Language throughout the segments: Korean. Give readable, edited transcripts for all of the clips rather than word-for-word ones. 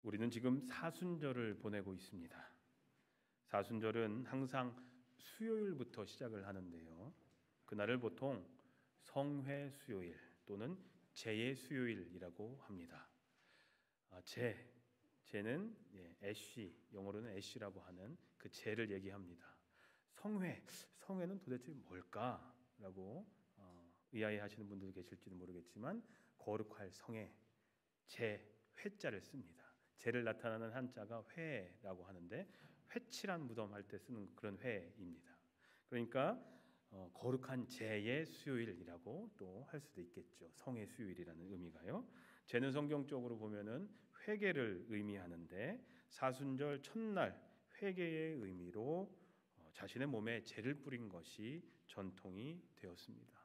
우리는 지금 사순절을 보내고 있습니다. 사순절은 항상 수요일부터 시작을 하는데요. 그날을 보통 성회 수요일 또는 제의 수요일이라고 합니다. 제는 애쉬, 영어로는 애쉬라고 하는 그 제를 얘기합니다. 성회는 도대체 뭘까라고 의아해하시는 분들도 계실지도 모르겠지만 거룩할 성회, 제 회자를 씁니다. 제를 나타나는 한자가 회라고 하는데 회칠한 무덤 할 때 쓰는 그런 회입니다. 그러니까 거룩한 제의 수요일이라고 또 할 수도 있겠죠. 성의 수요일이라는 의미가요. 제는 성경적으로 보면은 회개를 의미하는데 사순절 첫날 회개의 의미로 자신의 몸에 제를 뿌린 것이 전통이 되었습니다.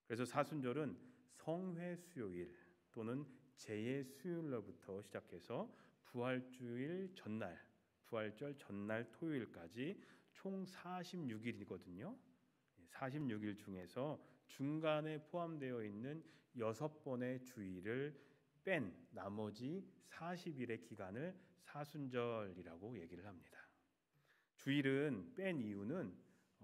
그래서 사순절은 성회 수요일 또는 제의 수요일로부터 시작해서 부활절 전날 토요일까지 총 46일이거든요. 46일 중에서 중간에 포함되어 있는 6번의 주일을 뺀 나머지 40일의 기간을 사순절이라고 얘기를 합니다. 주일은 뺀 이유는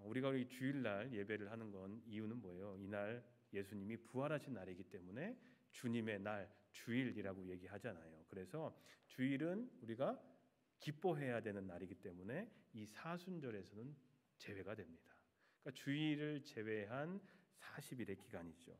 우리가 주일날 예배를 하는 건 이유는 뭐예요? 이날 예수님이 부활하신 날이기 때문에 주님의 날, 주일이라고 얘기하잖아요. 그래서 주일은 우리가 기뻐해야 되는 날이기 때문에 이 사순절에서는 제외가 됩니다. 그러니까 주일을 제외한 40일의 기간이죠.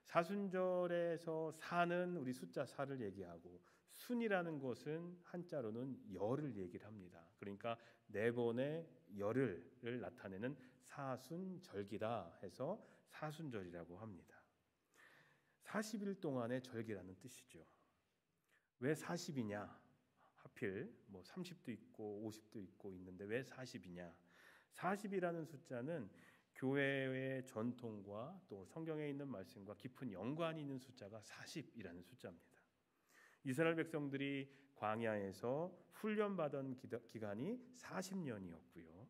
사순절에서 사는 우리 숫자 4를 얘기하고 순이라는 것은 한자로는 열을 얘기를 합니다. 그러니까 4번의 열을 나타내는 사순절기다 해서 사순절이라고 합니다. 40일 동안의 절기라는 뜻이죠. 왜 40이냐? 하필 30도 있고 50도 있고 있는데 왜 40이냐? 40이라는 숫자는 교회의 전통과 또 성경에 있는 말씀과 깊은 연관이 있는 숫자가 40이라는 숫자입니다. 이스라엘 백성들이 광야에서 훈련받은 기간이 40년이었고요.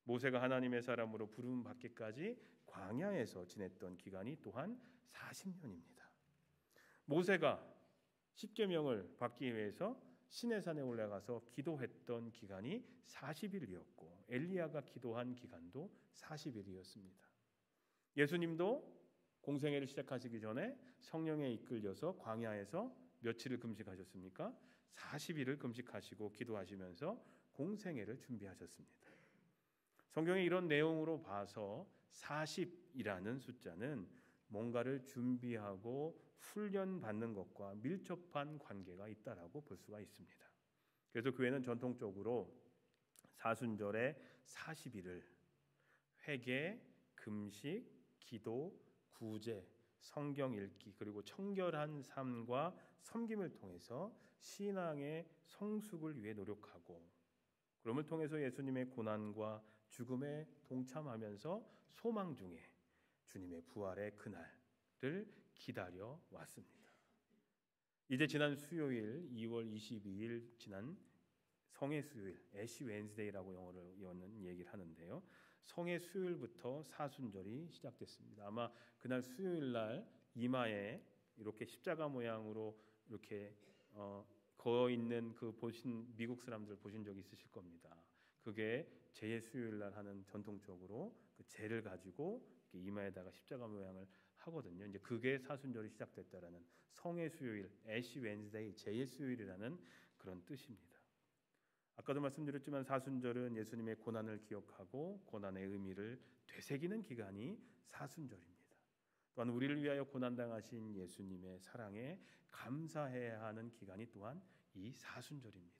모세가 하나님의 사람으로 부름 받기까지 광야에서 지냈던 기간이 또한 40년입니다. 모세가 십계명을 받기 위해서 시내산에 올라가서 기도했던 기간이 40일이었고 엘리야가 기도한 기간도 40일이었습니다. 예수님도 공생애를 시작하시기 전에 성령에 이끌려서 광야에서 며칠을 금식하셨습니까? 40일을 금식하시고 기도하시면서 공생애를 준비하셨습니다. 성경의 이런 내용으로 봐서 40이라는 숫자는 뭔가를 준비하고 훈련받는 것과 밀접한 관계가 있다라고 볼 수가 있습니다. 그래서 교회는 전통적으로 사순절의 40일을 회개, 금식, 기도, 구제, 성경 읽기 그리고 청결한 삶과 섬김을 통해서 신앙의 성숙을 위해 노력하고 그럼을 통해서 예수님의 고난과 죽음에 동참하면서 소망 중에 주님의 부활의 그날을 기다려 왔습니다. 이제 지난 수요일 2월 22일 지난 성의 수요일, 애쉬 웬스데이라고 영어로는 얘기를 하는데요. 성의 수요일부터 사순절이 시작됐습니다. 아마 그날 수요일 날 이마에 이렇게 십자가 모양으로 이렇게 거 있는 그 보신 미국 사람들 보신 적 있으실 겁니다. 그게 제의 수요일 날 하는 전통적으로 그 제를 가지고 이렇게 이마에다가 십자가 모양을 하거든요. 이제 그게 사순절이 시작됐다라는 성의 수요일, 애쉬 웬스데이, 제의 수요일이라는 그런 뜻입니다. 아까도 말씀드렸지만 사순절은 예수님의 고난을 기억하고 고난의 의미를 되새기는 기간이 사순절입니다. 또한 우리를 위하여 고난당하신 예수님의 사랑에 감사해야 하는 기간이 또한 이 사순절입니다.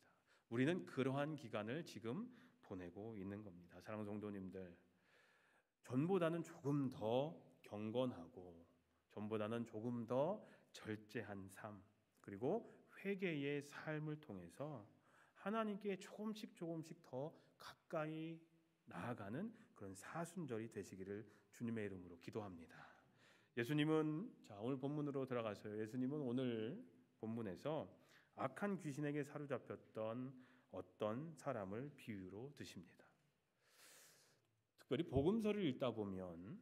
우리는 그러한 기간을 지금 보내고 있는 겁니다. 사랑하는 성도님들, 전보다는 조금 더 경건하고 전보다는 조금 더 절제한 삶 그리고 회개의 삶을 통해서 하나님께 조금씩 더 가까이 나아가는 그런 사순절이 되시기를 주님의 이름으로 기도합니다. 예수님은 오늘 본문으로 들어가서요. 예수님은 오늘 본문에서 악한 귀신에게 사로잡혔던 어떤 사람을 비유로 드십니다. 특별히 복음서를 읽다 보면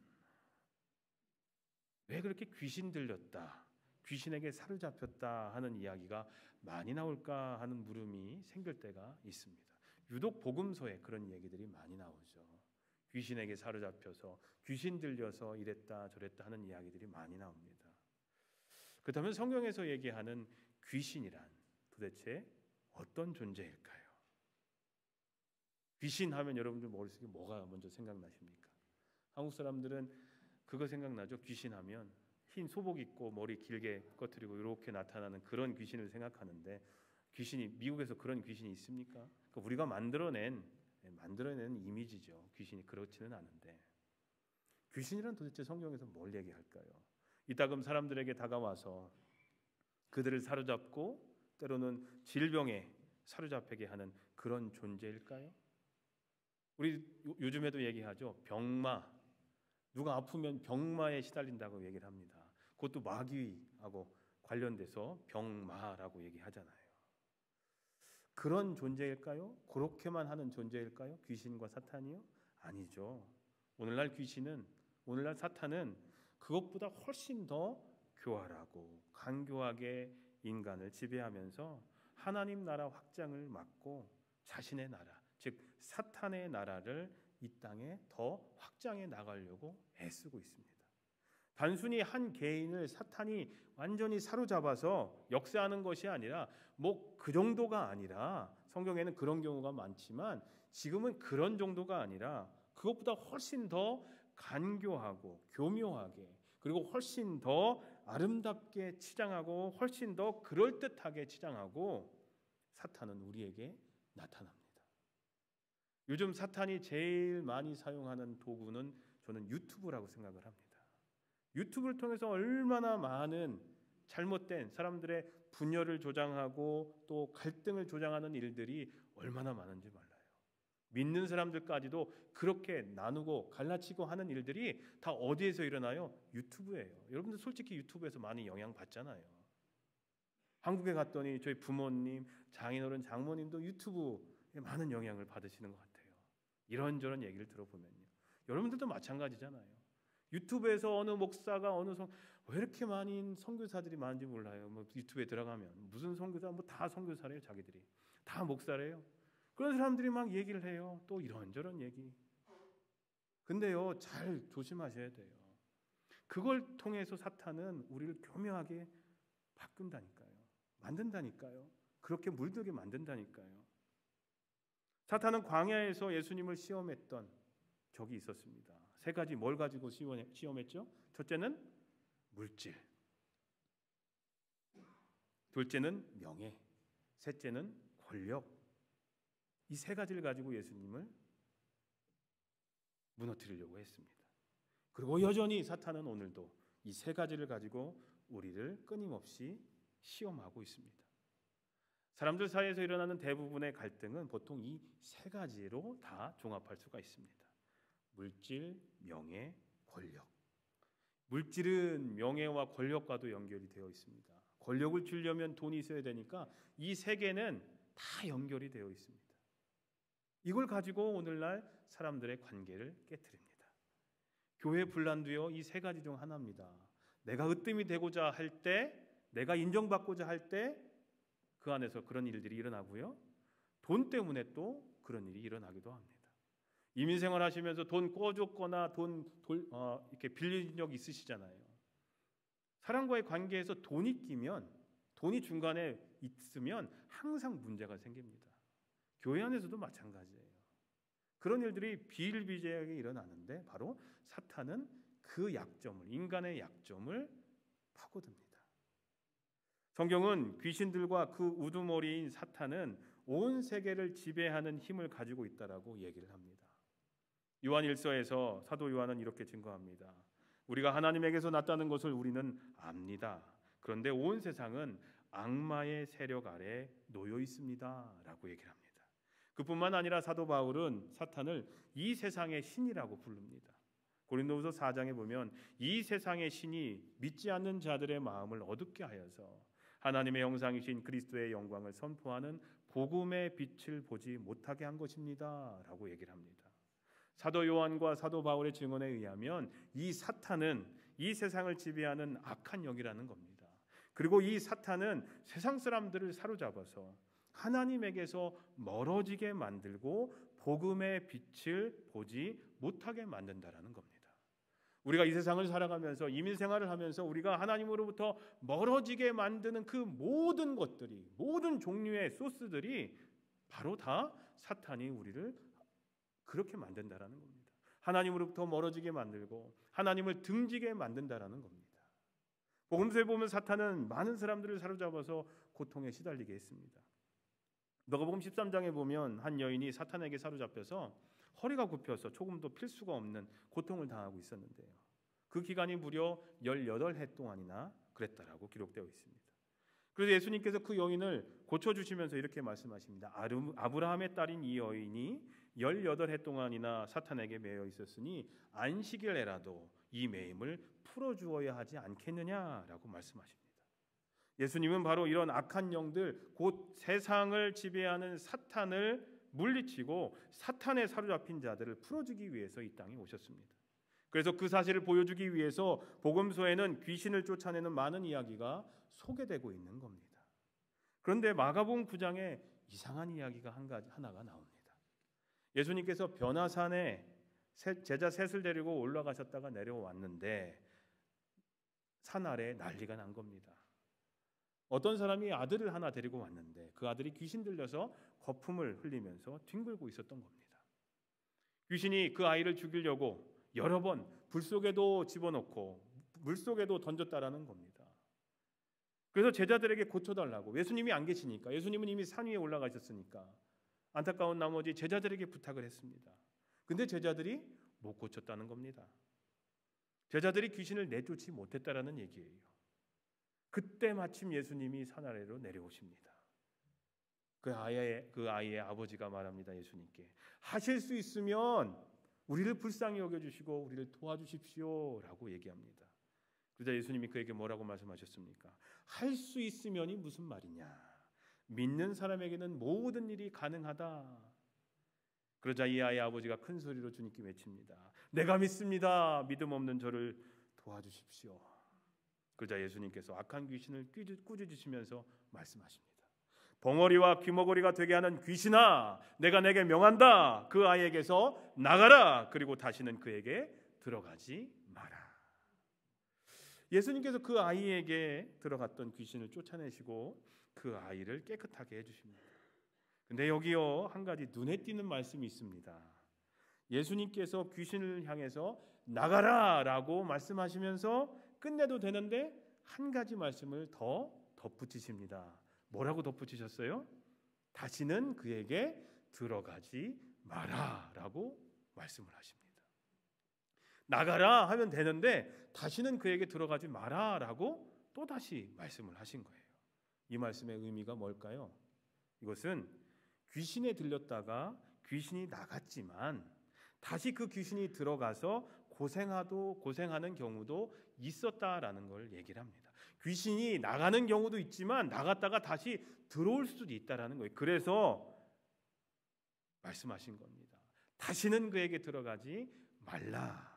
왜 그렇게 귀신 들렸다, 귀신에게 사로잡혔다 하는 이야기가 많이 나올까 하는 물음이 생길 때가 있습니다. 유독 복음서에 그런 얘기들이 많이 나오죠. 귀신에게 사로잡혀서 귀신 들려서 이랬다 저랬다 하는 이야기들이 많이 나옵니다. 그렇다면 성경에서 얘기하는 귀신이란 도대체 어떤 존재일까요? 귀신 하면 여러분들 머릿속에 뭐가 먼저 생각나십니까? 한국 사람들은 그거 생각나죠. 귀신 하면 흰 소복 입고 머리 길게 꺼뜨리고 이렇게 나타나는 그런 귀신을 생각하는데, 귀신이 미국에서 그런 귀신이 있습니까? 그러니까 우리가 만들어낸 이미지죠. 귀신이 그렇지는 않은데, 귀신이란 도대체 성경에서 뭘 얘기할까요? 이따금 사람들에게 다가와서 그들을 사로잡고 때로는 질병에 사로잡히게 하는 그런 존재일까요? 우리 요즘에도 얘기하죠. 병마. 누가 아프면 병마에 시달린다고 얘기를 합니다. 그것도 마귀하고 관련돼서 병마라고 얘기하잖아요. 그런 존재일까요? 그렇게만 하는 존재일까요? 귀신과 사탄이요? 아니죠. 오늘날 사탄은 그것보다 훨씬 더 교활하고 간교하게 인간을 지배하면서 하나님 나라 확장을 막고 자신의 나라, 즉 사탄의 나라를 이 땅에 더 확장해 나가려고 애쓰고 있습니다. 단순히 한 개인을 사탄이 완전히 사로잡아서 역사하는 것이 아니라 그 정도가 아니라, 성경에는 그런 경우가 많지만 지금은 그런 정도가 아니라 그것보다 훨씬 더 간교하고 교묘하게, 그리고 훨씬 더 아름답게 치장하고 훨씬 더 그럴듯하게 치장하고 사탄은 우리에게 나타납니다. 요즘 사탄이 제일 많이 사용하는 도구는 저는 유튜브라고 생각을 합니다. 유튜브를 통해서 얼마나 많은 잘못된 사람들의 분열을 조장하고 또 갈등을 조장하는 일들이 얼마나 많은지 몰라요. 믿는 사람들까지도 그렇게 나누고 갈라치고 하는 일들이 다 어디에서 일어나요? 유튜브예요. 여러분들 솔직히 유튜브에서 많이 영향 받잖아요. 한국에 갔더니 저희 부모님, 장인어른, 장모님도 유튜브에 많은 영향을 받으시는 것 같아요. 이런저런 얘기를 들어보면요. 여러분들도 마찬가지잖아요. 유튜브에서 어느 목사가 왜 이렇게 많은 선교사들이 많은지 몰라요. 유튜브에 들어가면 무슨 선교사, 다 선교사래요. 자기들이 다 목사래요. 그런 사람들이 막 얘기를 해요. 또 이런저런 얘기. 근데요, 잘 조심하셔야 돼요. 그걸 통해서 사탄은 우리를 교묘하게 바꾼다니까요. 만든다니까요. 그렇게 물들게 만든다니까요. 사탄은 광야에서 예수님을 시험했던 적이 있었습니다. 세 가지 뭘 가지고 시험했죠? 첫째는 물질, 둘째는 명예, 셋째는 권력. 이 세 가지를 가지고 예수님을 무너뜨리려고 했습니다. 그리고 여전히 사탄은 오늘도 이 세 가지를 가지고 우리를 끊임없이 시험하고 있습니다. 사람들 사이에서 일어나는 대부분의 갈등은 보통 이 세 가지로 다 종합할 수가 있습니다. 물질, 명예, 권력. 물질은 명예와 권력과도 연결이 되어 있습니다. 권력을 주려면 돈이 있어야 되니까 이 세 개는 다 연결이 되어 있습니다. 이걸 가지고 오늘날 사람들의 관계를 깨트립니다. 교회 분란도요, 이 세 가지 중 하나입니다. 내가 으뜸이 되고자 할 때, 내가 인정받고자 할 때 그 안에서 그런 일들이 일어나고요. 돈 때문에 또 그런 일이 일어나기도 합니다. 이민생활 하시면서 돈 꿔줬거나 이렇게 빌린 적 있으시잖아요. 사람과의 관계에서 돈이 끼면, 돈이 중간에 있으면 항상 문제가 생깁니다. 교회 안에서도 마찬가지예요. 그런 일들이 비일비재하게 일어나는데 바로 사탄은 그 약점을, 인간의 약점을 파고듭니다. 성경은 귀신들과 그 우두머리인 사탄은 온 세계를 지배하는 힘을 가지고 있다라고 얘기를 합니다. 요한 1서에서 사도 요한은 이렇게 증거합니다. 우리가 하나님에게서 났다는 것을 우리는 압니다. 그런데 온 세상은 악마의 세력 아래 놓여 있습니다 라고 얘기를 합니다. 그뿐만 아니라 사도 바울은 사탄을 이 세상의 신이라고 부릅니다. 고린도후서 4장에 보면 이 세상의 신이 믿지 않는 자들의 마음을 어둡게 하여서 하나님의 형상이신 그리스도의 영광을 선포하는 복음의 빛을 보지 못하게 한 것입니다 라고 얘기를 합니다. 사도 요한과 사도 바울의 증언에 의하면 이 사탄은 이 세상을 지배하는 악한 영이라는 겁니다. 그리고 이 사탄은 세상 사람들을 사로잡아서 하나님에게서 멀어지게 만들고 복음의 빛을 보지 못하게 만든다라는 겁니다. 우리가 이 세상을 살아가면서 이민 생활을 하면서 우리가 하나님으로부터 멀어지게 만드는 그 모든 것들이, 모든 종류의 소스들이 바로 다 사탄이 우리를 그렇게 만든다라는 겁니다. 하나님으로부터 멀어지게 만들고 하나님을 등지게 만든다라는 겁니다. 복음서에 보면 사탄은 많은 사람들을 사로잡아서 고통에 시달리게 했습니다. 누가복음 13장에 보면 한 여인이 사탄에게 사로잡혀서 허리가 굽혀서 조금도 필 수가 없는 고통을 당하고 있었는데요. 그 기간이 무려 18해 동안이나 그랬다라고 기록되어 있습니다. 그래서 예수님께서 그 여인을 고쳐주시면서 이렇게 말씀하십니다. 아브라함의 딸인 이 여인이 18해 동안이나 사탄에게 매여 있었으니 안식일에라도 이 매임을 풀어주어야 하지 않겠느냐라고 말씀하십니다. 예수님은 바로 이런 악한 영들, 곧 세상을 지배하는 사탄을 물리치고 사탄에 사로잡힌 자들을 풀어주기 위해서 이 땅에 오셨습니다. 그래서 그 사실을 보여주기 위해서 복음서에는 귀신을 쫓아내는 많은 이야기가 소개되고 있는 겁니다. 그런데 마가복음 9장에 이상한 이야기가 하나가 나옵니다. 예수님께서 변화산에 제자 셋을 데리고 올라가셨다가 내려왔는데 산 아래에 난리가 난 겁니다. 어떤 사람이 아들을 하나 데리고 왔는데 그 아들이 귀신 들려서 거품을 흘리면서 뒹굴고 있었던 겁니다. 귀신이 그 아이를 죽이려고 여러 번 불 속에도 집어넣고 물 속에도 던졌다라는 겁니다. 그래서 제자들에게 고쳐달라고, 예수님이 안 계시니까, 예수님은 이미 산 위에 올라가셨으니까 안타까운 나머지 제자들에게 부탁을 했습니다. 근데 제자들이 못 고쳤다는 겁니다. 제자들이 귀신을 내쫓지 못했다라는 얘기예요. 그때 마침 예수님이 산 아래로 내려오십니다. 그 아이의 아버지가 말합니다. 예수님께 하실 수 있으면 우리를 불쌍히 여겨주시고 우리를 도와주십시오 라고 얘기합니다. 그러자 예수님이 그에게 뭐라고 말씀하셨습니까? 할 수 있으면이 무슨 말이냐? 믿는 사람에게는 모든 일이 가능하다. 그러자 이 아이의 아버지가 큰 소리로 주님께 외칩니다. 내가 믿습니다. 믿음 없는 저를 도와주십시오. 그러자 예수님께서 악한 귀신을 꾸짖으시면서 말씀하십니다. 벙어리와 귀머거리가 되게 하는 귀신아, 내가 내게 명한다. 그 아이에게서 나가라. 그리고 다시는 그에게 들어가지 마라. 예수님께서 그 아이에게 들어갔던 귀신을 쫓아내시고 그 아이를 깨끗하게 해주십니다. 근데 여기요, 한 가지 눈에 띄는 말씀이 있습니다. 예수님께서 귀신을 향해서 나가라 라고 말씀하시면서 끝내도 되는데 한 가지 말씀을 더 덧붙이십니다. 뭐라고 덧붙이셨어요? 다시는 그에게 들어가지 마라 라고 말씀을 하십니다. 나가라 하면 되는데 다시는 그에게 들어가지 마라 라고 또다시 말씀을 하신 거예요. 이 말씀의 의미가 뭘까요? 이것은 귀신에 들렸다가 귀신이 나갔지만 다시 그 귀신이 들어가서 고생하는 경우도 있었다라는 걸 얘기를 합니다. 귀신이 나가는 경우도 있지만 나갔다가 다시 들어올 수도 있다라는 거예요. 그래서 말씀하신 겁니다. 다시는 그에게 들어가지 말라.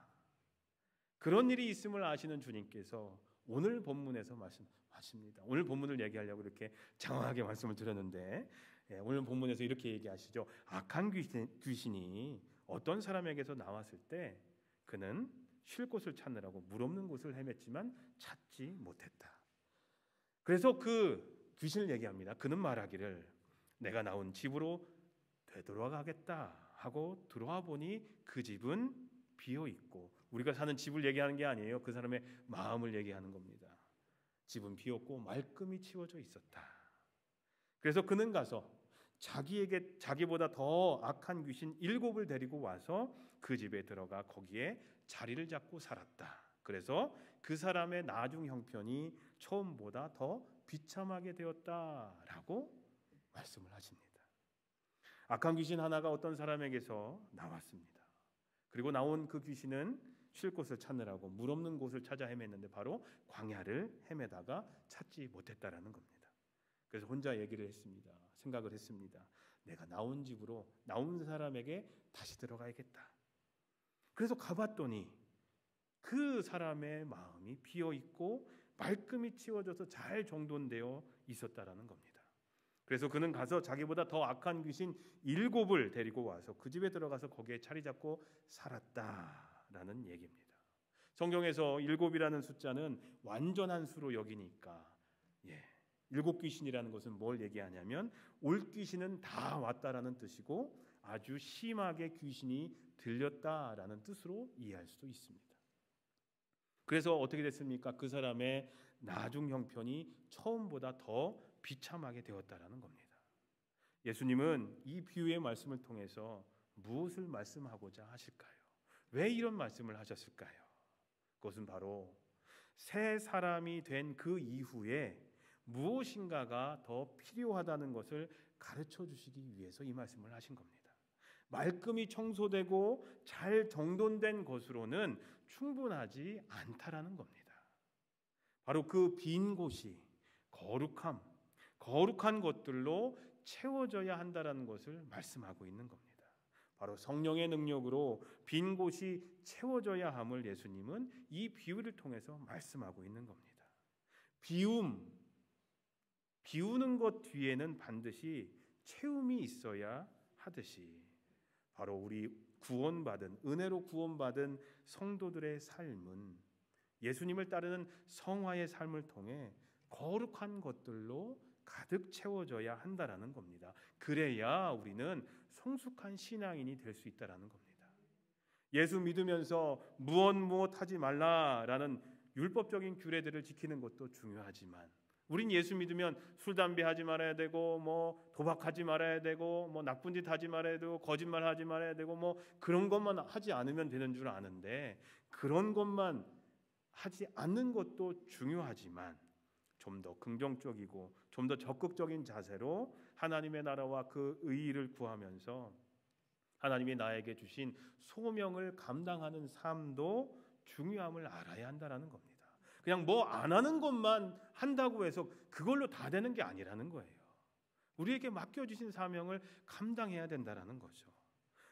그런 일이 있음을 아시는 주님께서 오늘 본문에서 말씀하십니다. 오늘 본문을 얘기하려고 이렇게 장황하게 말씀을 드렸는데 오늘 본문에서 이렇게 얘기하시죠. 악한 귀신이 어떤 사람에게서 나왔을 때 그는 쉴 곳을 찾느라고 물 없는 곳을 헤맸지만 찾지 못했다. 그래서 그 귀신을 얘기합니다. 그는 말하기를 내가 나온 집으로 되돌아가겠다 하고 들어와 보니 그 집은 비어 있고, 우리가 사는 집을 얘기하는 게 아니에요. 그 사람의 마음을 얘기하는 겁니다. 집은 비었고 말끔히 치워져 있었다. 그래서 그는 가서 자기보다 더 악한 귀신 7을 데리고 와서 그 집에 들어가 거기에 자리를 잡고 살았다. 그래서 그 사람의 나중 형편이 처음보다 더 비참하게 되었다라고 말씀을 하십니다. 악한 귀신 하나가 어떤 사람에게서 나왔습니다. 그리고 나온 그 귀신은 쉴 곳을 찾느라고 물 없는 곳을 찾아 헤맸는데 바로 광야를 헤매다가 찾지 못했다라는 겁니다. 그래서 혼자 얘기를 했습니다. 생각을 했습니다. 내가 나온 집으로 나온 사람에게 다시 들어가야겠다. 그래서 가봤더니 그 사람의 마음이 비어 있고 말끔히 치워져서 잘 정돈되어 있었다라는 겁니다. 그래서 그는 가서 자기보다 더 악한 귀신 7을 데리고 와서 그 집에 들어가서 거기에 자리 잡고 살았다라는 얘기입니다. 성경에서 7이라는 숫자는 완전한 수로 여기니까 7 귀신이라는 것은 뭘 얘기하냐면 올 귀신은 다 왔다라는 뜻이고 아주 심하게 귀신이 들렸다라는 뜻으로 이해할 수도 있습니다. 그래서 어떻게 됐습니까? 그 사람의 나중 형편이 처음보다 더 비참하게 되었다라는 겁니다. 예수님은 이 비유의 말씀을 통해서 무엇을 말씀하고자 하실까요? 왜 이런 말씀을 하셨을까요? 그것은 바로 새 사람이 된 그 이후에 무엇인가가 더 필요하다는 것을 가르쳐 주시기 위해서 이 말씀을 하신 겁니다. 말끔히 청소되고 잘 정돈된 것으로는 충분하지 않다라는 겁니다. 바로 그 빈 곳이 거룩한 것들로 채워져야 한다라는 것을 말씀하고 있는 겁니다. 바로 성령의 능력으로 빈 곳이 채워져야 함을 예수님은 이 비유를 통해서 말씀하고 있는 겁니다. 비우는 것 뒤에는 반드시 채움이 있어야 하듯이 바로 우리 은혜로 구원받은 성도들의 삶은 예수님을 따르는 성화의 삶을 통해 거룩한 것들로 가득 채워져야 한다라는 겁니다. 그래야 우리는 성숙한 신앙인이 될 수 있다라는 겁니다. 예수 믿으면서 무엇 하지 말라라는 율법적인 규례들을 지키는 것도 중요하지만 우린 예수 믿으면 술 담배 하지 말아야 되고 도박하지 말아야 되고 나쁜 짓 하지 말아야 되고 거짓말하지 말아야 되고 그런 것만 하지 않으면 되는 줄 아는데 그런 것만 하지 않는 것도 중요하지만 좀 더 긍정적이고 좀 더 적극적인 자세로 하나님의 나라와 그 의의를 구하면서 하나님이 나에게 주신 소명을 감당하는 삶도 중요함을 알아야 한다라는 겁니다. 그냥 안 하는 것만 한다고 해서 그걸로 다 되는 게 아니라는 거예요. 우리에게 맡겨주신 사명을 감당해야 된다라는 거죠.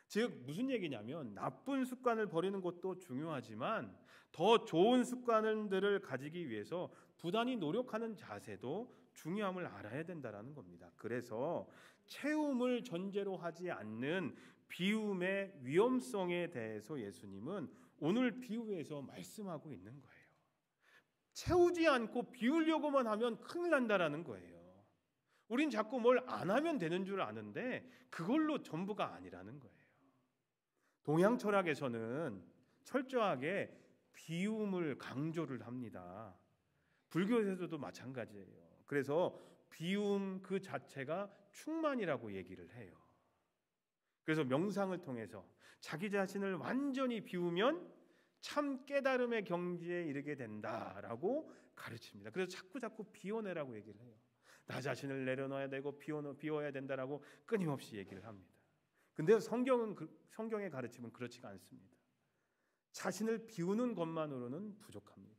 즉 무슨 얘기냐면 나쁜 습관을 버리는 것도 중요하지만 더 좋은 습관들을 가지기 위해서 부단히 노력하는 자세도 중요함을 알아야 된다라는 겁니다. 그래서 채움을 전제로 하지 않는 비움의 위험성에 대해서 예수님은 오늘 비유에서 말씀하고 있는 거예요. 채우지 않고 비우려고만 하면 큰일 난다라는 거예요. 우린 자꾸 뭘 안 하면 되는 줄 아는데 그걸로 전부가 아니라는 거예요. 동양 철학에서는 철저하게 비움을 강조를 합니다. 불교에서도 마찬가지예요. 그래서 비움 그 자체가 충만이라고 얘기를 해요. 그래서 명상을 통해서 자기 자신을 완전히 비우면 참 깨달음의 경지에 이르게 된다라고 가르칩니다. 그래서 자꾸 비워내라고 얘기를 해요. 나 자신을 내려놔야 되고 비워야 된다라고 끊임없이 얘기를 합니다. 근데 성경의 가르침은 그렇지가 않습니다. 자신을 비우는 것만으로는 부족합니다.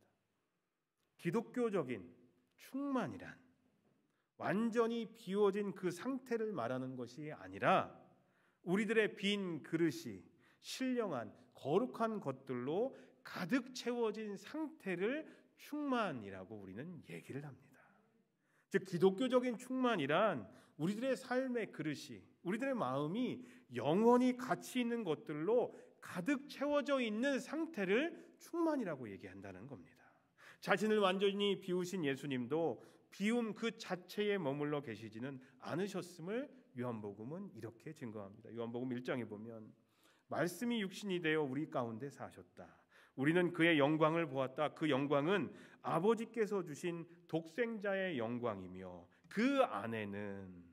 기독교적인 충만이란 완전히 비워진 그 상태를 말하는 것이 아니라 우리들의 빈 그릇이 신령한 거룩한 것들로 가득 채워진 상태를 충만이라고 우리는 얘기를 합니다. 즉 기독교적인 충만이란 우리들의 삶의 그릇이 우리들의 마음이 영원히 가치 있는 것들로 가득 채워져 있는 상태를 충만이라고 얘기한다는 겁니다. 자신을 완전히 비우신 예수님도 비움 그 자체에 머물러 계시지는 않으셨음을 요한복음은 이렇게 증거합니다. 요한복음 1장에 보면 말씀이 육신이 되어 우리 가운데 사셨다. 우리는 그의 영광을 보았다. 그 영광은 아버지께서 주신 독생자의 영광이며 그 안에는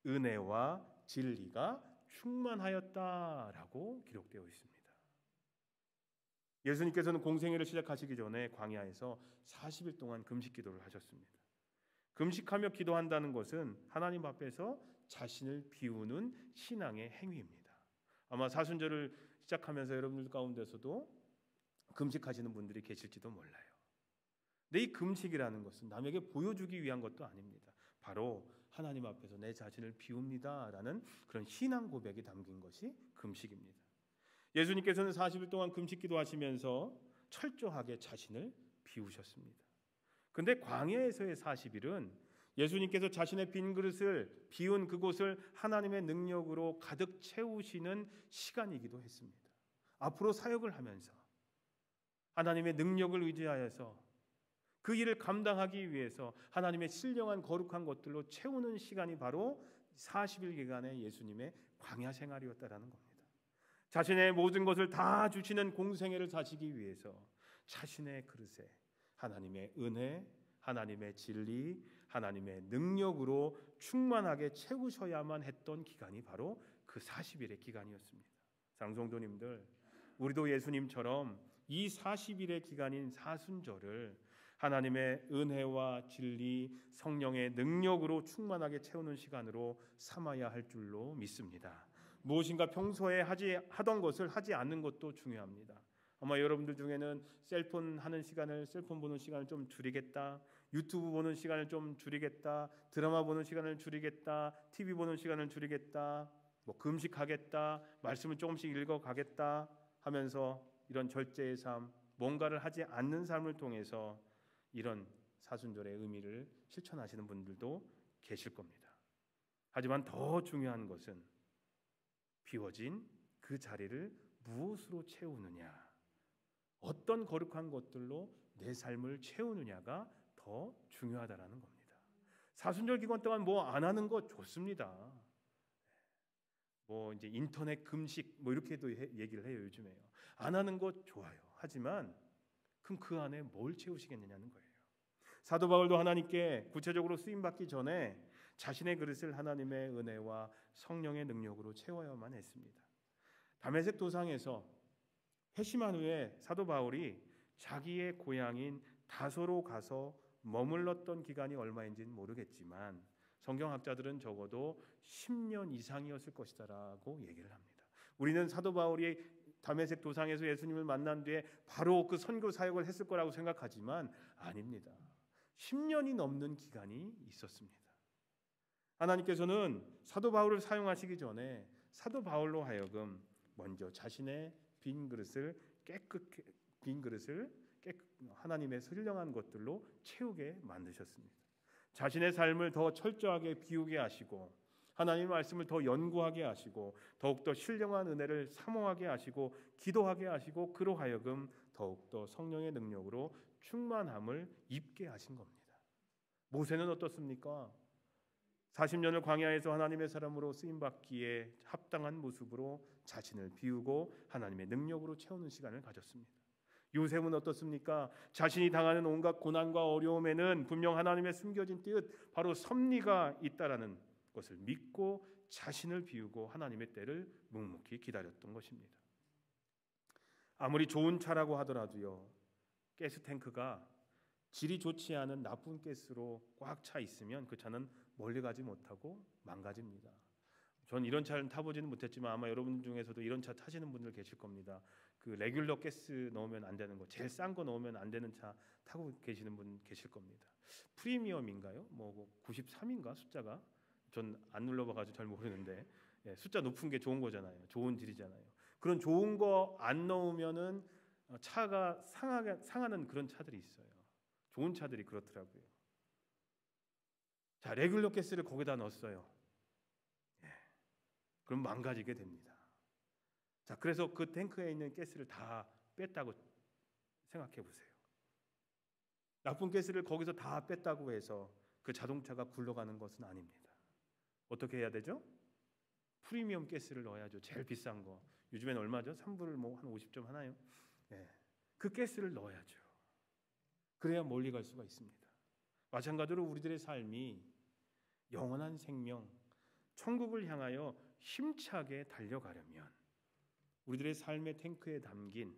은혜와 진리가 충만하였다라고 기록되어 있습니다. 예수님께서는 공생애를 시작하시기 전에 광야에서 40일 동안 금식 기도를 하셨습니다. 금식하며 기도한다는 것은 하나님 앞에서 자신을 비우는 신앙의 행위입니다. 아마 사순절을 시작하면서 여러분들 가운데서도 금식하시는 분들이 계실지도 몰라요. 근데 이 금식이라는 것은 남에게 보여주기 위한 것도 아닙니다. 바로 하나님 앞에서 내 자신을 비웁니다라는 그런 신앙 고백이 담긴 것이 금식입니다. 예수님께서는 40일 동안 금식 기도하시면서 철저하게 자신을 비우셨습니다. 근데 광야에서의 40일은 예수님께서 자신의 빈 그릇을 비운 그곳을 하나님의 능력으로 가득 채우시는 시간이기도 했습니다. 앞으로 사역을 하면서 하나님의 능력을 의지하여서 그 일을 감당하기 위해서 하나님의 신령한 거룩한 것들로 채우는 시간이 바로 40일 기간의 예수님의 광야 생활이었다라는 겁니다. 자신의 모든 것을 다 주시는 공생애를 사시기 위해서 자신의 그릇에 하나님의 은혜, 하나님의 진리, 하나님의 능력으로 충만하게 채우셔야만 했던 기간이 바로 그 40일의 기간이었습니다. 사랑하는 성도님들, 우리도 예수님처럼 이 40일의 기간인 사순절을 하나님의 은혜와 진리, 성령의 능력으로 충만하게 채우는 시간으로 삼아야 할 줄로 믿습니다. 무엇인가 평소에 하던 것을 하지 않는 것도 중요합니다. 아마 여러분들 중에는 셀폰 보는 시간을 좀 줄이겠다, 유튜브 보는 시간을 좀 줄이겠다, 드라마 보는 시간을 줄이겠다, TV 보는 시간을 줄이겠다, 금식하겠다, 말씀을 조금씩 읽어가겠다 하면서 이런 절제의 삶, 뭔가를 하지 않는 삶을 통해서 이런 사순절의 의미를 실천하시는 분들도 계실 겁니다. 하지만 더 중요한 것은 비워진 그 자리를 무엇으로 채우느냐, 어떤 거룩한 것들로 내 삶을 채우느냐가 더 중요하다라는 겁니다. 사순절 기간 동안 뭐 안 하는 거 좋습니다. 이제 인터넷 금식 이렇게도 얘기를 해요. 요즘에요. 안 하는 거 좋아요. 하지만 그럼 그 안에 뭘 채우시겠느냐는 거예요. 사도 바울도 하나님께 구체적으로 쓰임 받기 전에 자신의 그릇을 하나님의 은혜와 성령의 능력으로 채워야만 했습니다. 다메섹 도상에서 회심한 후에 사도 바울이 자기의 고향인 다소로 가서 머물렀던 기간이 얼마인지는 모르겠지만 성경학자들은 적어도 10년 이상이었을 것이다라고 얘기를 합니다. 우리는 사도 바울이 다메섹 도상에서 예수님을 만난 뒤에 바로 그 선교 사역을 했을 거라고 생각하지만 아닙니다. 10년이 넘는 기간이 있었습니다. 하나님께서는 사도 바울을 사용하시기 전에 사도 바울로 하여금 먼저 자신의 빈 그릇을 하나님의 선량한 것들로 채우게 만드셨습니다. 자신의 삶을 더 철저하게 비우게 하시고 하나님의 말씀을 더 연구하게 하시고 더욱더 신령한 은혜를 사모하게 하시고 기도하게 하시고 그로 하여금 더욱더 성령의 능력으로 충만함을 입게 하신 겁니다. 모세는 어떻습니까? 40년을 광야에서 하나님의 사람으로 쓰임받기에 합당한 모습으로 자신을 비우고 하나님의 능력으로 채우는 시간을 가졌습니다. 요셉은 어떻습니까? 자신이 당하는 온갖 고난과 어려움에는 분명 하나님의 숨겨진 뜻, 바로 섭리가 있다라는 것을 믿고 자신을 비우고 하나님의 때를 묵묵히 기다렸던 것입니다. 아무리 좋은 차라고 하더라도요, 가스탱크가 질이 좋지 않은 나쁜 가스로 꽉 차 있으면 그 차는 멀리 가지 못하고 망가집니다. 전 이런 차를 타보지는 못했지만 아마 여러분 중에서도 이런 차 타시는 분들 계실 겁니다. 그 레귤러 가스 넣으면 안 되는 거, 제일 싼 거 넣으면 안 되는 차 타고 계시는 분 계실 겁니다. 프리미엄인가요? 93인가 숫자가? 전 안 눌러봐가지고 잘 모르는데 숫자 높은 게 좋은 거잖아요. 좋은 질이잖아요. 그런 좋은 거 안 넣으면은 차가 상하는 그런 차들이 있어요. 좋은 차들이 그렇더라고요. 자, 레귤러 가스를 거기다 넣었어요. 그럼 망가지게 됩니다. 자, 그래서 그 탱크에 있는 가스를 다 뺐다고 생각해 보세요. 나쁜 가스를 거기서 다 뺐다고 해서 그 자동차가 굴러가는 것은 아닙니다. 어떻게 해야 되죠? 프리미엄 가스를 넣어야죠. 제일 비싼 거. 요즘엔 얼마죠? 3불 한 50점 하나요? 그 가스를 넣어야죠. 그래야 멀리 갈 수가 있습니다. 마찬가지로 우리들의 삶이 영원한 생명, 천국을 향하여 힘차게 달려가려면 우리들의 삶의 탱크에 담긴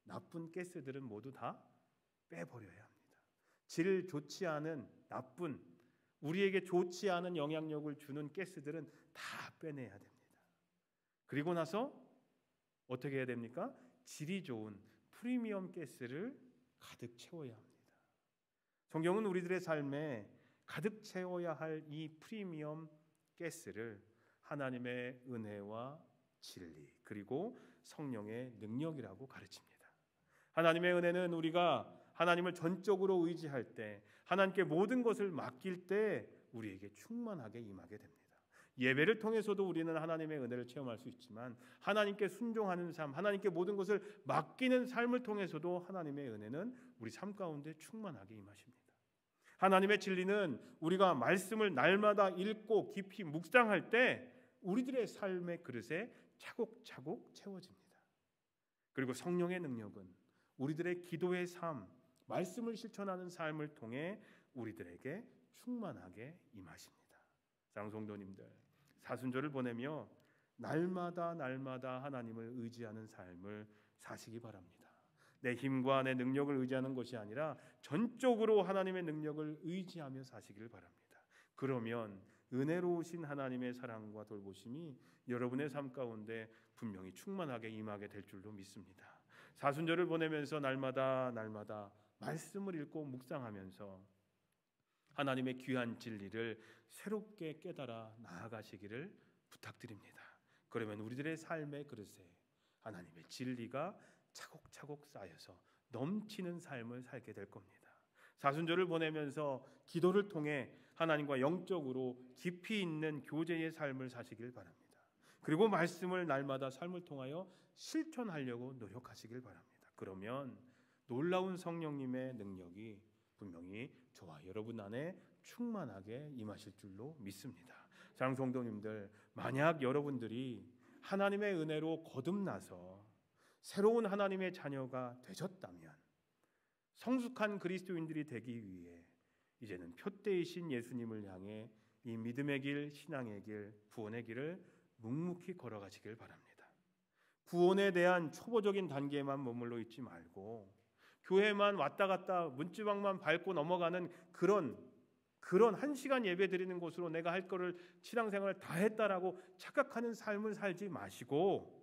나쁜 가스들은 모두 다 빼버려야 합니다. 질 좋지 않은 나쁜, 우리에게 좋지 않은 영향력을 주는 가스들은 다 빼내야 됩니다. 그리고 나서 어떻게 해야 됩니까? 질이 좋은 프리미엄 가스를 가득 채워야 합니다. 성경은 우리들의 삶에 가득 채워야 할 이 프리미엄 가스를 하나님의 은혜와 진리 그리고 성령의 능력이라고 가르칩니다. 하나님의 은혜는 우리가 하나님을 전적으로 의지할 때, 하나님께 모든 것을 맡길 때 우리에게 충만하게 임하게 됩니다. 예배를 통해서도 우리는 하나님의 은혜를 체험할 수 있지만 하나님께 순종하는 삶, 하나님께 모든 것을 맡기는 삶을 통해서도 하나님의 은혜는 우리 삶 가운데 충만하게 임하십니다. 하나님의 진리는 우리가 말씀을 날마다 읽고 깊이 묵상할 때 우리들의 삶의 그릇에 차곡차곡 채워집니다. 그리고 성령의 능력은 우리들의 기도의 삶, 말씀을 실천하는 삶을 통해 우리들에게 충만하게 임하십니다. 사랑하는 성도님들, 사순절을 보내며 날마다 하나님을 의지하는 삶을 사시기 바랍니다. 내 힘과 내 능력을 의지하는 것이 아니라 전적으로 하나님의 능력을 의지하며 사시길 바랍니다. 그러면 은혜로우신 하나님의 사랑과 돌보심이 여러분의 삶 가운데 분명히 충만하게 임하게 될 줄로 믿습니다. 사순절을 보내면서 날마다 말씀을 읽고 묵상하면서 하나님의 귀한 진리를 새롭게 깨달아 나아가시기를 부탁드립니다. 그러면 우리들의 삶의 그릇에 하나님의 진리가 차곡차곡 쌓여서 넘치는 삶을 살게 될 겁니다. 사순절을 보내면서 기도를 통해 하나님과 영적으로 깊이 있는 교제의 삶을 사시길 바랍니다. 그리고 말씀을 날마다 삶을 통하여 실천하려고 노력하시길 바랍니다. 그러면 놀라운 성령님의 능력이 분명히 저와 여러분 안에 충만하게 임하실 줄로 믿습니다. 사랑하는 성도님들, 만약 여러분들이 하나님의 은혜로 거듭나서 새로운 하나님의 자녀가 되셨다면 성숙한 그리스도인들이 되기 위해 이제는 표대이신 예수님을 향해 이 믿음의 길, 신앙의 길, 구원의 길을 묵묵히 걸어가시길 바랍니다. 구원에 대한 초보적인 단계에만 머물러 있지 말고 교회만 왔다 갔다 문지방만 밟고 넘어가는 그런 1시간 예배 드리는 곳으로 내가 할 거를 신앙생활을 다 했다라고 착각하는 삶을 살지 마시고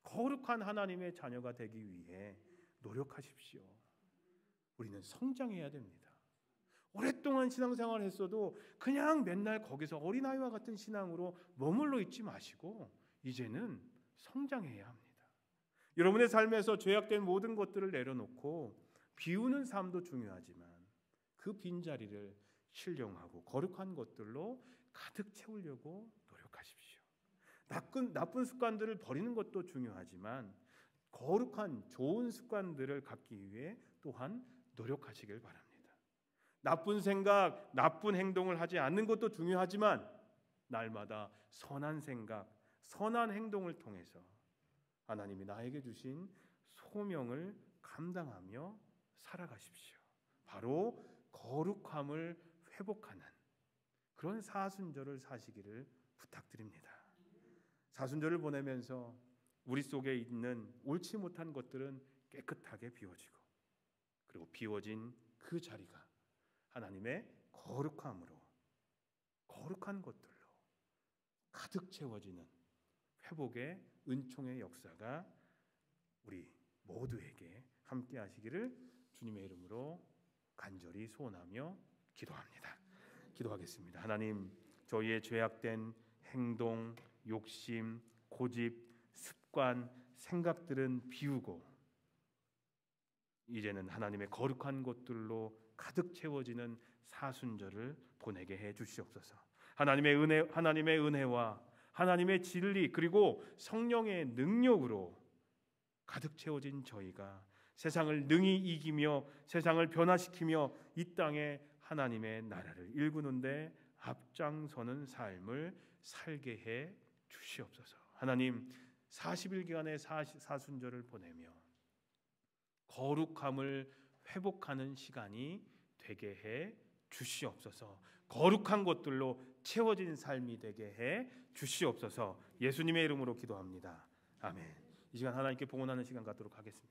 거룩한 하나님의 자녀가 되기 위해 노력하십시오. 우리는 성장해야 됩니다. 오랫동안 신앙생활을 했어도 그냥 맨날 거기서 어린아이와 같은 신앙으로 머물러 있지 마시고 이제는 성장해야 합니다. 여러분의 삶에서 죄악된 모든 것들을 내려놓고 비우는 삶도 중요하지만 그 빈자리를 신령하고 거룩한 것들로 가득 채우려고 노력하십시오. 나쁜 습관들을 버리는 것도 중요하지만 거룩한 좋은 습관들을 갖기 위해 또한 노력하시길 바랍니다. 나쁜 생각, 나쁜 행동을 하지 않는 것도 중요하지만 날마다 선한 생각, 선한 행동을 통해서 하나님이 나에게 주신 소명을 감당하며 살아가십시오. 바로 거룩함을 회복하는 그런 사순절을 사시기를 부탁드립니다. 사순절을 보내면서 우리 속에 있는 옳지 못한 것들은 깨끗하게 비워지고 그리고 비워진 그 자리가 하나님의 거룩함으로 거룩한 것들로 가득 채워지는 회복의 은총의 역사가 우리 모두에게 함께 하시기를 주님의 이름으로 간절히 소원하며 기도합니다. 기도하겠습니다. 하나님, 저희의 죄악된 행동, 욕심, 고집, 습관, 생각들은 비우고 이제는 하나님의 거룩한 것들로 가득 채워지는 사순절을 보내게 해 주시옵소서. 하나님의 은혜와 하나님의 진리 그리고 성령의 능력으로 가득 채워진 저희가 세상을 능히 이기며 세상을 변화시키며 이 땅에 하나님의 나라를 일구는데 앞장서는 삶을 살게 해 주시옵소서. 하나님, 40일간의 사순절을 보내며 거룩함을 회복하는 시간이 되게 해 주시옵소서. 거룩한 것들로 채워진 삶이 되게 해 주시옵소서. 예수님의 이름으로 기도합니다. 아멘. 이 시간 하나님께 봉헌하는 시간 갖도록 하겠습니다.